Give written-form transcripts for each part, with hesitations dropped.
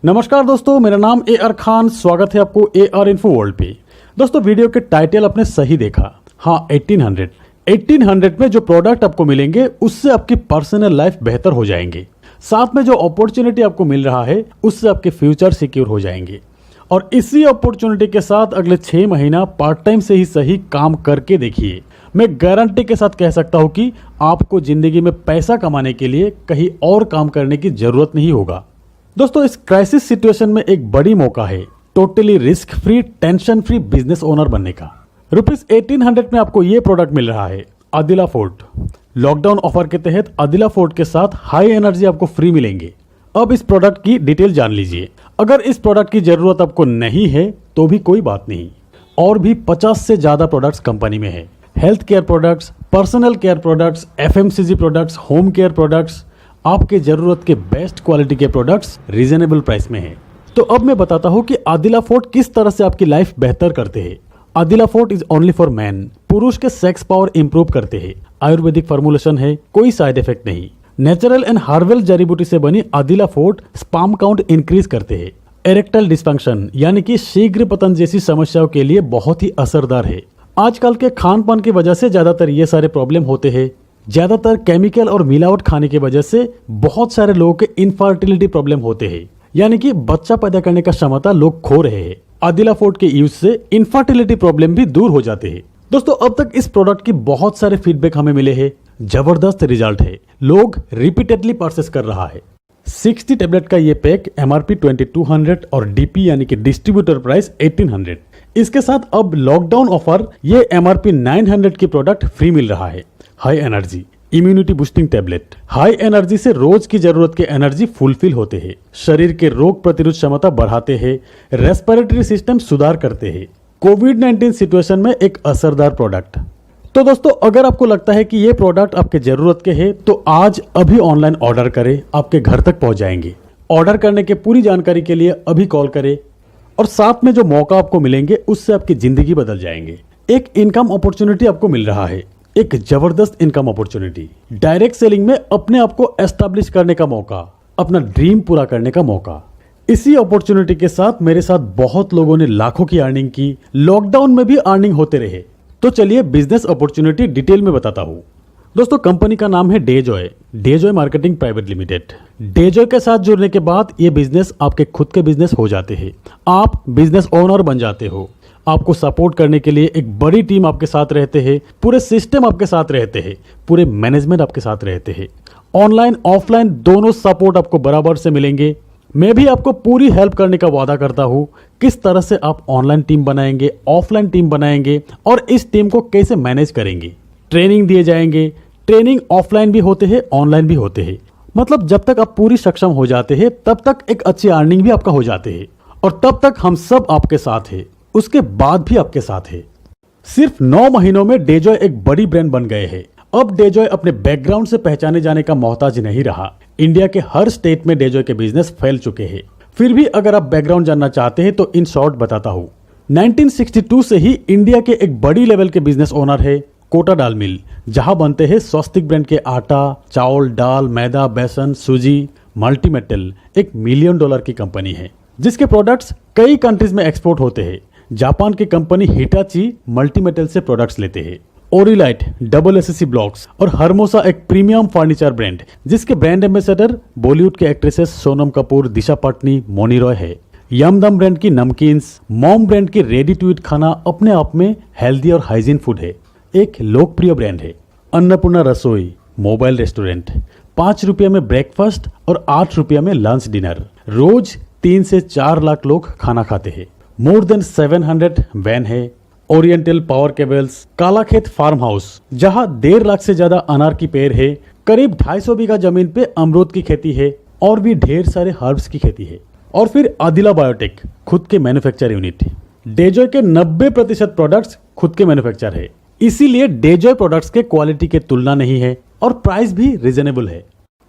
नमस्कार दोस्तों, मेरा नाम AR खान। स्वागत है आपको AR इन्फो वर्ल्ड पे। दोस्तों, वीडियो के टाइटल आपने सही देखा। हाँ, 1800 में जो प्रोडक्ट आपको मिलेंगे उससे आपकी पर्सनल लाइफ बेहतर हो जाएंगे। साथ में जो अपॉर्चुनिटी आपको मिल रहा है उससे आपके फ्यूचर सिक्योर हो जाएंगे। और इसी अपॉर्चुनिटी के साथ अगले 6 महीना पार्ट टाइम से ही सही काम करके देखिए। मैं गारंटी के साथ कह सकता हूं कि आपको जिंदगी में पैसा कमाने के लिए कहीं और काम करने की जरूरत नहीं होगा। दोस्तों, इस क्राइसिस सिचुएशन में एक बड़ी मौका है totally risk free, tension free business owner बनने का। ₹1800 में आपको ये प्रोडक्ट मिल रहा है, अदिला फोर्ट। लॉकडाउन ऑफर के तहत अदिला फोर्ट के साथ हाई एनर्जी आपको फ्री मिलेंगे। अब इस प्रोडक्ट की डिटेल जान लीजिए। अगर इस प्रोडक्ट की जरूरत आपको नहीं है तो भी कोई बात नहीं, और भी 50 से ज्यादा प्रोडक्ट्स कंपनी में है। Health care products, personal care products, FMCG products, home care products, आपके जरूरत के बेस्ट क्वालिटी के प्रोडक्ट्स रीजनेबल प्राइस में है। तो अब मैं बताता हूँ कि अदिला फोर्ट किस तरह से आपकी लाइफ बेहतर करते हैं। Adila fort is only for man. पुरुष के सेक्स पावर इंप्रूव करते हैं। आयुर्वेदिक फॉर्मुलेशन है, कोई साइड इफेक्ट नहीं। नेचुरल एंड हर्बल जड़ी बूटी से बनी Adila fort sperm count increase करते हैं। इरेक्टाइल डिस्फंक्शन यानी कि शीघ्र पतन जैसी समस्याओं के लिए बहुत ही असरदार है। आजकल के खान पान की वजह से ज्यादातर ये सारे प्रॉब्लम होते हैं। ज्यादातर केमिकल और मिलावट खाने की वजह से बहुत सारे लोगों के इनफर्टिलिटी प्रॉब्लम होते हैं, यानी कि बच्चा पैदा करने का क्षमता लोग खो रहे हैं। अदिला फोर्ट के यूज से इनफर्टिलिटी प्रॉब्लम भी दूर हो जाते हैं। दोस्तों, अब तक इस प्रोडक्ट की बहुत सारे फीडबैक हमें मिले हैं। जबरदस्त रिजल्ट है, लोग रिपीटेडली परचेस कर रहा है। 60 टेबलेट का ये पैक MRP 2200 और DP यानी कि डिस्ट्रीब्यूटर प्राइस 1800। इसके साथ अब लॉकडाउन ऑफर ये MRP 900 की प्रोडक्ट फ्री मिल रहा है। High energy immunity boosting tablet. High energy से रोज की जरूरत के एनर्जी फुलफिल होते हैं, शरीर के रोग प्रतिरोध क्षमता बढ़ाते हैं, रेस्पिरेटरी सिस्टम सुधार करते हैं। कोविड-19 सिचुएशन में एक असरदार प्रोडक्ट। तो दोस्तों, अगर आपको लगता है कि ये प्रोडक्ट आपके जरूरत के हैं तो आज अभी ऑनलाइन ऑर्डर करें, आपके घर तक पहुंच जाएंगे। ऑर्डर करने के पूरी जानकारी के लिए अभी कॉल करें, और साथ में जो मौका आपको मिलेंगे उससे आपकी जिंदगी बदल जाएंगे। एक इनकम अपॉर्चुनिटी आपको मिल रहा है, एक जबरदस्त इनकम अपॉर्चुनिटी। डायरेक्ट सेलिंग में अपने आप को एस्टैब्लिश करने का मौका, अपना ड्रीम पूरा करने का मौका। इसी अपॉर्चुनिटी के साथ मेरे साथ बहुत लोगों ने लाखों की अर्निंग की। लॉकडाउन में भी अर्निंग होते रहे। तो चलिए बिजनेस अपॉर्चुनिटी डिटेल में बताता हूँ। दोस्तों, कंपनी का नाम है Dejoy marketing private limited. Dejoy के साथ जुड़ने के बाद ये बिजनेस आपके खुद के बिजनेस हो जाते हैं। आप बिजनेस ओनर बन जाते हो। आपको सपोर्ट करने के लिए एक बड़ी टीम आपके साथ रहते हैं, पूरे सिस्टम आपके साथ रहते हैं, पूरे मैनेजमेंट आपके साथ रहते हैं। ऑनलाइन ऑफलाइन दोनों सपोर्ट आपको बराबर से मिलेंगे। मैं भी आपको पूरी हेल्प करने का वादा करता हूं। किस तरह से आप ऑनलाइन टीम बनाएंगे, ऑफलाइन टीम बनाएंगे और इस टीम को कैसे मैनेज करेंगे। ट्रेनिंग दिए जाएंगे। ट्रेनिंग ऑफलाइन भी होते हैं, ऑनलाइन भी होते हैं। मतलब जब तक आप पूरी सक्षम हो जाते हैं तब तक एक अच्छी अर्निंग भी आपका हो जाते हैं, और तब तक हम सब आपके साथ हैं, उसके बाद भी आपके साथ है। सिर्फ 9 महीनों में डेजॉय एक बड़ी ब्रांड बन गए हैं। अब डेजॉय अपने बैकग्राउंड से पहचाने जाने का मोहताज नहीं रहा। इंडिया के हर स्टेट में डेजॉय के बिजनेस फैल चुके हैं। फिर भी अगर आप बैकग्राउंड जानना चाहते हैं तो इन शॉर्ट बताता हूँ। 1962 से ही इंडिया के एक बड़ी लेवल के बिजनेस ओनर है कोटा दाल मिल, जहां बनते हैं स्वस्तिक ब्रांड के आटा, चावल, दाल, मैदा, बेसन, सूजी। मल्टीमेटल एक $1 मिलियन की कंपनी है जिसके प्रोडक्ट्स कई कंट्रीज में एक्सपोर्ट होते हैं। जापान की कंपनी हिटाची मल्टीमेटल से प्रोडक्ट्स लेते हैं। ओरिलाइट, SSC ब्लॉक्स और हरमोसा एक प्रीमियम फर्नीचर ब्रांड जिसके ब्रांड एम्बेसडर बॉलीवुड के एक्ट्रेसेस सोनम कपूर, दिशा पटनी, मोनी रॉय है। यमदम ब्रांड की नमकीन्स, मॉम ब्रांड की रेडी टू ईट खाना अपने आप में हेल्दी और हाइजीन फूड है। एक लोकप्रिय ब्रांड है। अन्नपूर्णा रसोई मोबाइल रेस्टोरेंट, ₹5 में ब्रेकफास्ट और ₹8 में लंच डिनर। रोज 3 से 4 लाख लोग खाना खाते हैं। मोर देन 700 वैन है। Oriental power cables, Kalakhet farm house जहां 1.5 लाख से ज्यादा अनार की पेड़ है। करीब 250 बीघा जमीन पे अमरूद की खेती है और भी ढेर सारे हर्ब्स की खेती है। और फिर अदिला बायोटेक, खुद के मैन्युफैक्चर यूनिट। डेजॉय के 90% प्रोडक्ट्स खुद के मैन्युफैक्चर है, इसीलिए डेजॉय प्रोडक्ट्स के क्वालिटी के तुलना नहीं है और प्राइस भी रीजनेबल है।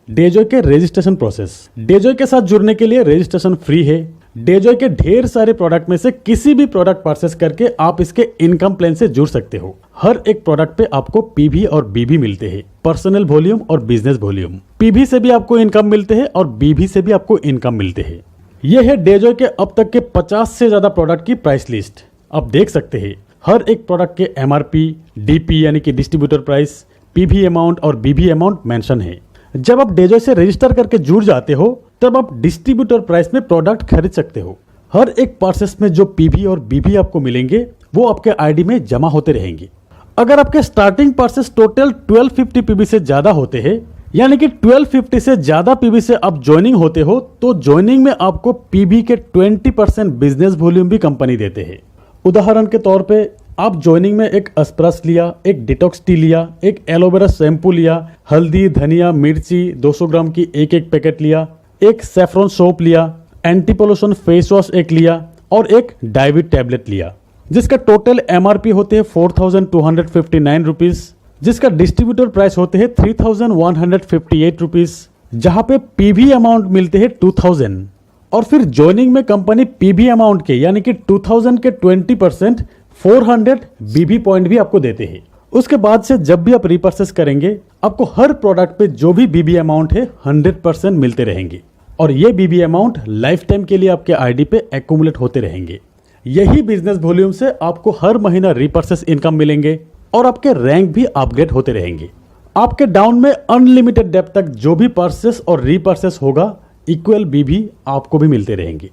डेजॉय के रजिस्ट्रेशन प्रोसेस, डेजॉय के साथ जुड़ने के लिए रजिस्ट्रेशन फ्री है। डेजॉय के ढेर सारे प्रोडक्ट में से किसी भी प्रोडक्ट परचेस करके आप इसके इनकम प्लान से जुड़ सकते हो। हर एक प्रोडक्ट पे आपको पीवी और बीबी मिलते हैं, पर्सनल वॉल्यूम और बिजनेस वॉल्यूम। पीवी से भी आपको इनकम मिलते हैं और बीबी से भी आपको इनकम मिलते हैं। ये है डेजॉय के अब तक के 50 से ज्यादा प्रोडक्ट की प्राइस लिस्ट। आप देख सकते हैं हर एक प्रोडक्ट के एमआरपी, डीपी यानी कि डिस्ट्रीब्यूटर प्राइस, पीवी अमाउंट और बीबी अमाउंट मेंशन है। जब आप डेजॉय से रजिस्टर करके जुड़ जाते हो तब आप डिस्ट्रीब्यूटर प्राइस में प्रोडक्ट खरीद सकते हो। हर एक परचेस में जो पीवी और बीबी आपको मिलेंगे वो आपके आईडी में जमा होते रहेंगे। अगर आपके स्टार्टिंग परचेस टोटल 1250 पीवी से ज्यादा होते हैं, यानी कि 1250 से ज्यादा पीवी से आप ज्वाइनिंग होते हो, तो ज्वाइनिंग में आपको पीवी के 20% बिजनेस वॉल्यूम भी कंपनी देते हैं। उदाहरण के तौर पे आप ज्वाइनिंग में एक अस्प्रस लिया, एक डिटॉक्स टी लिया, एक एलोवेरा शैम्पू लिया, हल्दी, धनिया, मिर्ची 200 ग्राम की एक एक पैकेट लिया, एक सेफ्रॉन सोप लिया, एंटी पोल्यूशन फेस वॉश एक लिया और एक डायबिट टैबलेट लिया, जिसका टोटल एमआरपी होते हैं 4259 रुपीज, जिसका डिस्ट्रीब्यूटर प्राइस होते हैं 3158 रुपीज, जहां पे पीवी अमाउंट मिलते हैं 2000। और फिर ज्वाइनिंग में कंपनी पीवी अमाउंट के यानी कि 2000 के 20% 400 बीबी पॉइंट भी आपको देते हैं। उसके बाद से जब भी आप रिपर्चेस करेंगे आपको हर प्रोडक्ट पे जो भी बीबी अमाउंट है 100% मिलते रहेंगे और ये बीबी अमाउंट लाइफ टाइम के लिए आपके आईडी पे एक्यूमुलेट होते रहेंगे। यही बिजनेस वॉल्यूम से आपको हर महीना रिपर्चेस इनकम मिलेंगे और आपके रैंक भी अपग्रेड होते रहेंगे। आपके डाउन में अनलिमिटेड डेप्थ तक जो भी परचेस और रीपर्चेस होगा इक्वल बीबी आपको भी मिलते रहेंगे।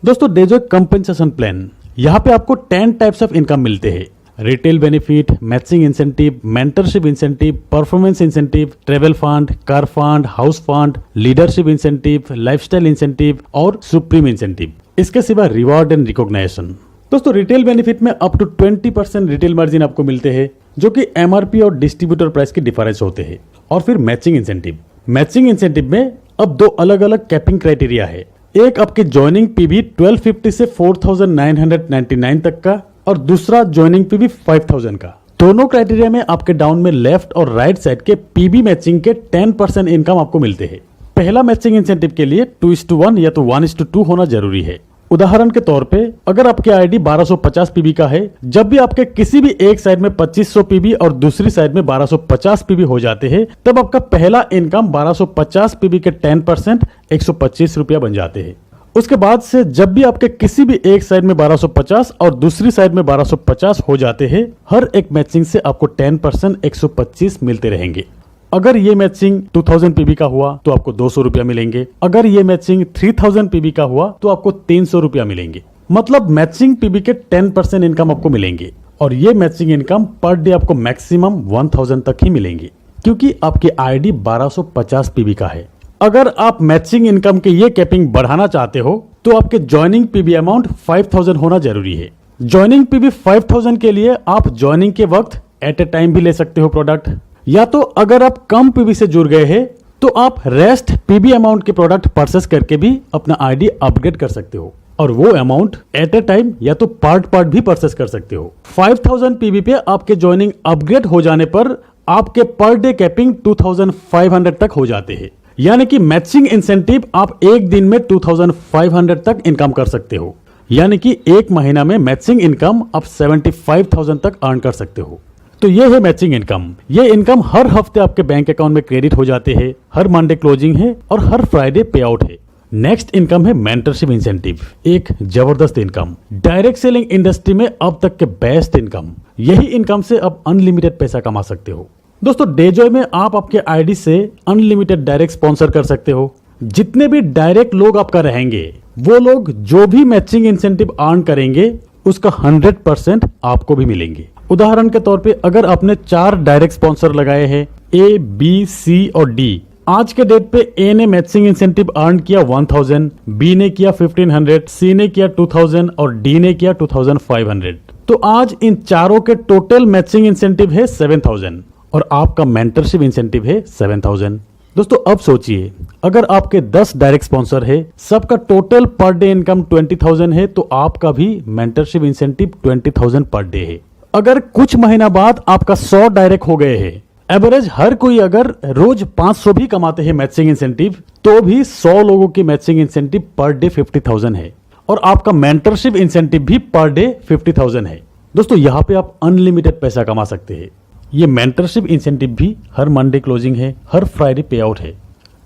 दोस्तों डेजॉय कंपेंसेशन प्लान, यहाँ पे आपको 10 टाइप्स ऑफ इनकम मिलते हैं। Retail benefit, matching incentive, mentorship incentive, performance incentive, travel fund, car fund, house fund, leadership incentive, lifestyle incentive और सुप्रीम इंसेंटिव। इसके सिवा रिवॉर्ड एंड रिकॉग्निशन। दोस्तों रिटेल बेनिफिट में अप टू 20% रिटेल मार्जिन आपको मिलते हैं, जो कि एमआरपी और डिस्ट्रीब्यूटर प्राइस के डिफरेंस होते हैं। और फिर मैचिंग इंसेंटिव। मैचिंग इंसेंटिव में अब 2 अलग अलग कैपिंग क्राइटेरिया है। एक आपके ज्वाइनिंग पीवी 1250 से 4999 तक का और दूसरा ज्वाइनिंग पीवी 5000 का। दोनों क्राइटेरिया में आपके डाउन में लेफ्ट और राइट साइड के पीबी मैचिंग के 10% इनकम आपको मिलते हैं। पहला मैचिंग इंसेंटिव के लिए 2:1 या तो 1:2 होना जरूरी है। उदाहरण के तौर पे अगर आपके आईडी 1250 पीबी का है, जब भी आपके किसी भी एक साइड में 2500 पीबी और दूसरी साइड में 1250 पीबी हो जाते हैं, तब आपका पहला इनकम 1250 पीबी के 10% 125 रुपया बन जाते हैं। उसके बाद से जब भी आपके किसी भी एक साइड में 1250 और दूसरी साइड में 1250 हो जाते हैं, हर एक मैचिंग से आपको 10% 125 मिलते रहेंगे। अगर ये मैचिंग 2000 पीबी का हुआ तो आपको 200 रुपया मिलेंगे। अगर ये मैचिंग 3000 पीबी का हुआ तो आपको 300 रुपया मिलेंगे। मतलब मैचिंग पीबी के 10% इनकम आपको मिलेंगे और ये मैचिंग इनकम पर डे आपको मैक्सिमम 1000 तक ही मिलेंगे, क्योंकि आपकी आईडी 1250 पीबी का है। अगर आप मैचिंग इनकम के ये कैपिंग बढ़ाना चाहते हो तो आपके ज्वाइनिंग पीबी अमाउंट 5000 होना जरूरी है। ज्वाइनिंग पीबी 5000 के लिए आप ज्वाइनिंग के वक्त एट ए टाइम भी ले सकते हो प्रोडक्ट, या तो अगर आप कम पीबी से जुड़ गए हैं तो आप रेस्ट पीबी अमाउंट के प्रोडक्ट परचेस करके भी अपना आईडी अपग्रेड कर सकते हो और वो अमाउंट एट ए टाइम या तो पार्ट भी परचेस कर सकते हो। 5000 पीबी पे आपके ज्वाइनिंग अपग्रेड हो जाने पर आपके पर डे कैपिंग 2500 तक हो जाते हैं, यानी कि मैचिंग इंसेंटिव आप एक दिन में 2500 तक इनकम कर सकते हो, यानी कि एक महीना में मैचिंग इनकम आप 75,000 तक अर्न कर सकते हो। तो ये है मैचिंग इनकम। ये इनकम हर हफ्ते आपके बैंक अकाउंट में क्रेडिट हो जाते हैं, हर मंडे क्लोजिंग है और हर फ्राइडे पे आउट है। नेक्स्ट इनकम है मेंटरशिप इंसेंटिव, एक जबरदस्त इनकम, डायरेक्ट सेलिंग इंडस्ट्री में अब तक के बेस्ट इनकम। यही इनकम से आप अनलिमिटेड पैसा कमा सकते हो। दोस्तों डेजॉय में आप आपके आईडी से अनलिमिटेड डायरेक्ट स्पॉन्सर कर सकते हो। जितने भी डायरेक्ट लोग आपका रहेंगे वो लोग जो भी मैचिंग इंसेंटिव अर्न करेंगे उसका 100% आपको भी मिलेंगे। उदाहरण के तौर पे अगर आपने 4 डायरेक्ट स्पॉन्सर लगाए हैं A, B, C और D, आज के डेट पे A ने मैचिंग इंसेंटिव अर्न किया 1000, B ने किया 1500, C ने किया 2000 और D ने किया 2500। तो आज इन चारों के टोटल मैचिंग इंसेंटिव है 7000 और आपका मेंटरशिप इंसेंटिव है 7000। दोस्तों अब सोचिए, अगर आपके 10 डायरेक्ट स्पॉन्सर है, सबका टोटल पर डे इनकम 20,000 है, तो आपका भी मेंटरशिप इंसेंटिव 20,000 पर डे है। अगर कुछ महीना बाद आपका 100 डायरेक्ट हो गए हैं, एवरेज हर कोई अगर रोज 500 भी कमाते हैं मैचिंग इंसेंटिव, तो भी 100 लोगों की मैचिंग इंसेंटिव पर डे 50,000 है और आपका मेंटरशिप इंसेंटिव भी पर डे 50,000 है। दोस्तों यहाँ पे आप अनलिमिटेड पैसा कमा सकते हैं। ये मेंटरशिप इंसेंटिव भी हर मंडे क्लोजिंग है, हर फ्राइडे पे आउट है।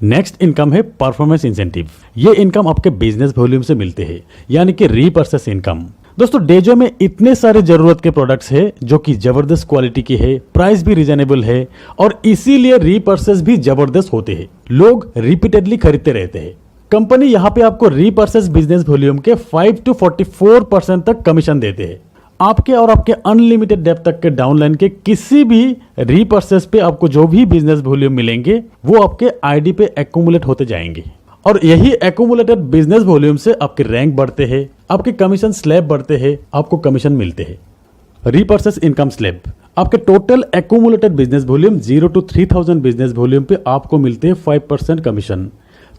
नेक्स्ट इनकम है परफॉर्मेंस इंसेंटिव। ये इनकम आपके बिजनेस वॉल्यूम से मिलते हैं, यानी कि रीपर्चेस इनकम। दोस्तों डेजो में इतने सारे जरूरत के प्रोडक्ट्स है जो कि जबरदस्त क्वालिटी के है, प्राइस भी रिजनेबल है और इसीलिए रीपर्चेस भी जबरदस्त होते हैं। लोग रिपीटेडली खरीदते रहते हैं। कंपनी यहाँ पे आपको रीपर्चेस बिजनेस वॉल्यूम के 5 to 44% तक कमीशन देते हैं। आपके और आपके अनलिमिटेड डेप्थ तक के डाउनलाइन के किसी भी रीपर्चेस पे आपको जो भी बिजनेस वॉल्यूम मिलेंगे वो आपके आईडी पे एक्यूमुलेट होते जाएंगे और यही एक्यूमुलेटेड बिजनेस वॉल्यूम से आपके रैंक बढ़ते हैं, आपके कमीशन स्लैब बढ़ते हैं, आपको कमीशन मिलते हैं। रीपर्चेस इनकम स्लैब आपके total accumulated business volume 0 to 3000 business volume पे आपको मिलते हैं 5% कमीशन।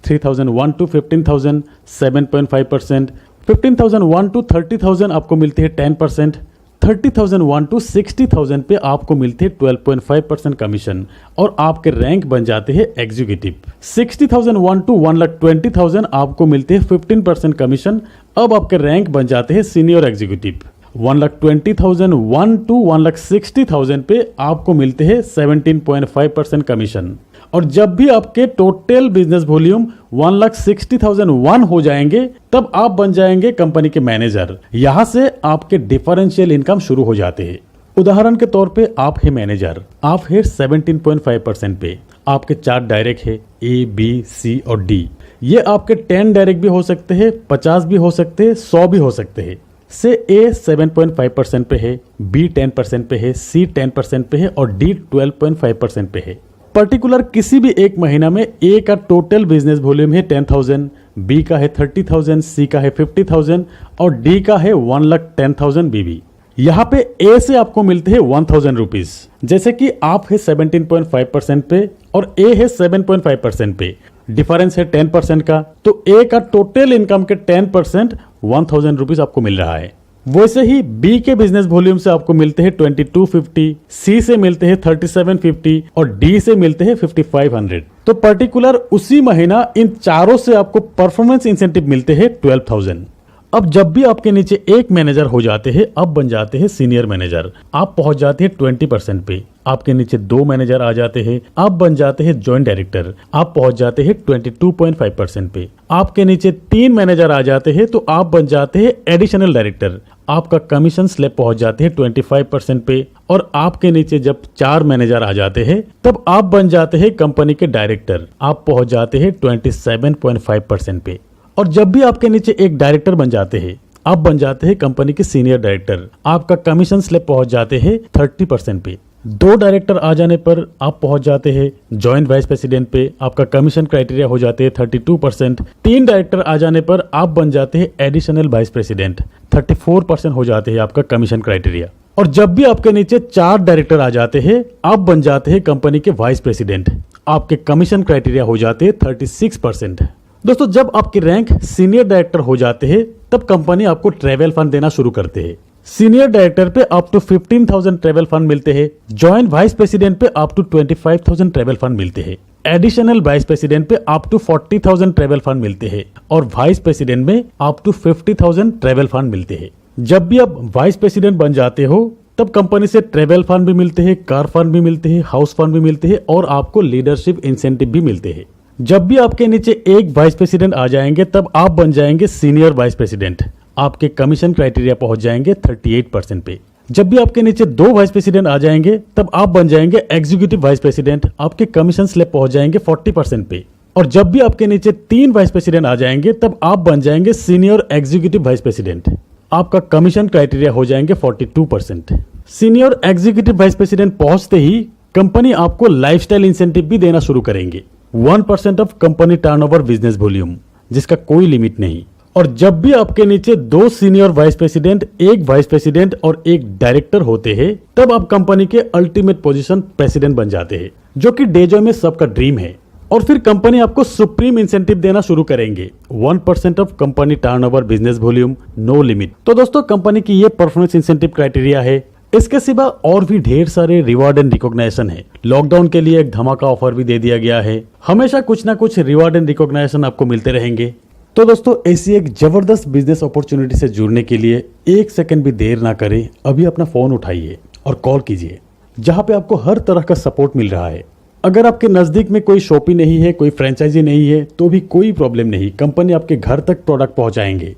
3001 to 15,000 7.5%, 15,001 to 30,000 आपको मिलते हैं 10%, 30,001 to 60,000 पे आपको मिलते हैं 12.5% कमीशन और आपके रैंक बन जाते हैं एग्जीक्यूटिव। 60,001 to 1,20,000 आपको मिलते हैं 15% कमीशन, अब आपके रैंक बन जाते हैं सीनियर एग्जीक्यूटिव। 1,20,001 to 1,60,000 पे आपको मिलते हैं 17.5% कमीशन और जब भी आपके टोटल बिजनेस वॉल्यूम 1,60,001 हो जाएंगे तब आप बन जाएंगे कंपनी के मैनेजर। यहां से आपके डिफरेंशियल इनकम शुरू हो जाते हैं। उदाहरण के तौर पे आप है मैनेजर, आप है 17.5% पे, आपके 4 डायरेक्ट है ए, बी, सी और डी। ये आपके 10 डायरेक्ट भी हो सकते हैं, 50 भी हो सकते हैं, 100 भी हो सकते हैं। से ए 7.5% पे है, बी 10% पे है, सी 10% पे है और डी 12.5% पे है। पर्टिकुलर किसी भी एक महीना में ए का टोटल बिजनेस वॉल्यूम है 10,000, बी का है 30,000, सी का है 50,000 और डी का है 1,10,000 बीबी। यहाँ पे ए से आपको मिलते हैं 1,000 रुपीज। जैसे कि आप है 17.5% पे और ए है 7.5% पे, डिफरेंस है 10% का, तो ए का टोटल इनकम के 10% 1,000 रुपीज आपको मिल रहा है। वैसे ही बी के बिजनेस वॉल्यूम से आपको मिलते हैं 2250, सी से मिलते हैं 3750 और डी से मिलते हैं 5500। तो पर्टिकुलर उसी महीना इन चारों से आपको परफॉर्मेंस इंसेंटिव मिलते हैं 12,000। अब जब भी आपके नीचे एक मैनेजर हो जाते हैं, अब बन जाते हैं सीनियर मैनेजर, आप पहुंच जाते हैं 20% पे। आपके नीचे 2 मैनेजर आ जाते हैं, आप बन जाते हैं जॉइंट डायरेक्टर, आप पहुंच जाते हैं 22.5% पे। आपके नीचे 3 मैनेजर आ जाते हैं तो आप बन जाते हैं एडिशनल डायरेक्टर, आपका कमीशन स्लैब पहुंच जाते हैं 25% पे। और आपके नीचे जब 4 मैनेजर आ जाते हैं तब आप बन जाते हैं कंपनी के डायरेक्टर, आप पहुंच जाते हैं 27.5% पे। और जब भी आपके नीचे एक डायरेक्टर बन जाते हैं, आप बन जाते हैं कंपनी के सीनियर डायरेक्टर, आपका कमीशन स्लैब पहुंच जाते हैं 30% पे। 2 डायरेक्टर आ जाने पर आप पहुंच जाते हैं जॉइंट वाइस प्रेसिडेंट पे, आपका कमीशन क्राइटेरिया हो जाते हैं 32%। 3 डायरेक्टर आ जाने पर आप बन जाते हैं एडिशनल वाइस प्रेसिडेंट, 34% हो जाते हैं आपका कमीशन क्राइटेरिया। और जब भी आपके नीचे 4 डायरेक्टर आ जाते हैं, आप बन जाते हैं कंपनी के वाइस प्रेसिडेंट, आपके कमीशन क्राइटेरिया हो जाते हैं 36%। दोस्तों जब आपकी रैंक सीनियर डायरेक्टर हो जाते हैं तब कंपनी आपको ट्रेवल फंड देना शुरू करते हैं। सीनियर डायरेक्टर पे अप टू 15,000 ट्रेवल फंड मिलते हैं, जॉइंट वाइस प्रेसिडेंट पे अप टू 25,000 ट्रेवल फंड मिलते हैं, एडिशनल वाइस प्रेसिडेंट पे अप टू 40,000 ट्रेवल फंड मिलते हैं और वाइस प्रेसिडेंट में अप टू 50,000 ट्रेवल फंड मिलते हैं। जब भी आप वाइस प्रेसिडेंट बन जाते हो तब कंपनी से ट्रेवल फंड भी मिलते हैं, कार फंड भी मिलते हैं, हाउस फंड भी मिलते हैं और आपको लीडरशिप इंसेंटिव भी मिलते हैं। जब भी आपके नीचे एक वाइस प्रेसिडेंट आ जाएंगे तब आप बन जाएंगे सीनियर वाइस प्रेसिडेंट, आपके कमीशन क्राइटेरिया पहुंच जाएंगे 38% पे। जब भी आपके नीचे 2 वाइस प्रेसिडेंट आ जाएंगे तब आप बन जाएंगे एग्जीक्यूटिव वाइस प्रेसिडेंट, आपके कमीशन स्लैब पहुंच जाएंगे 40% पे। और जब भी आपके नीचे 3 वाइस प्रेसिडेंट आ जाएंगे तब आप बन जाएंगे सीनियर एग्जीक्यूटिव वाइस प्रेसिडेंट, आपका कमीशन क्राइटेरिया हो जाएंगे 42%। सीनियर एग्जीक्यूटिव वाइस प्रेसिडेंट पहुंचते ही कंपनी आपको लाइफस्टाइल इंसेंटिव भी देना शुरू करेंगे, 1% off company turnover business volume, जिसका कोई लिमिट नहीं। और जब भी आपके नीचे 2 senior vice president, 1 vice president और 1 डायरेक्टर होते हैं तब आप कंपनी के अल्टीमेट पोजीशन प्रेसिडेंट बन जाते हैं, जो कि डेजो में सबका ड्रीम है। और फिर कंपनी आपको सुप्रीम इंसेंटिव देना शुरू करेंगे, 1% off company turnover business volume, no limit. तो दोस्तों कंपनी की ये परफॉर्मेंस इंसेंटिव क्राइटेरिया है। इसके सिवा और भी ढेर सारे रिवार्ड एंड रिकॉग्नाइजेशन है। लॉकडाउन के लिए एक धमाका ऑफर भी दे दिया गया है। हमेशा कुछ ना कुछ रिवार्ड एंड रिकॉग्नाइजेशन आपको मिलते रहेंगे। तो दोस्तों ऐसी एक जबरदस्त बिजनेस अपॉर्चुनिटी से जुड़ने के लिए 1 सेकंड भी देर ना करें, अभी अपना फोन उठाइए और कॉल कीजिए, जहां पे आपको हर तरह का सपोर्ट मिल रहा है। अगर आपके नज़दीक में कोई शॉपी नहीं है, कोई फ्रेंचाइजी नहीं है, तो भी कोई प्रॉब्लम नहीं, कंपनी आपके घर तक प्रोडक्ट पहुंचाएंगे।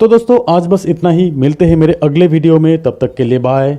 तो दोस्तों आज बस इतना ही, मिलते हैं मेरे अगले वीडियो में, तब तक के लिए बाय।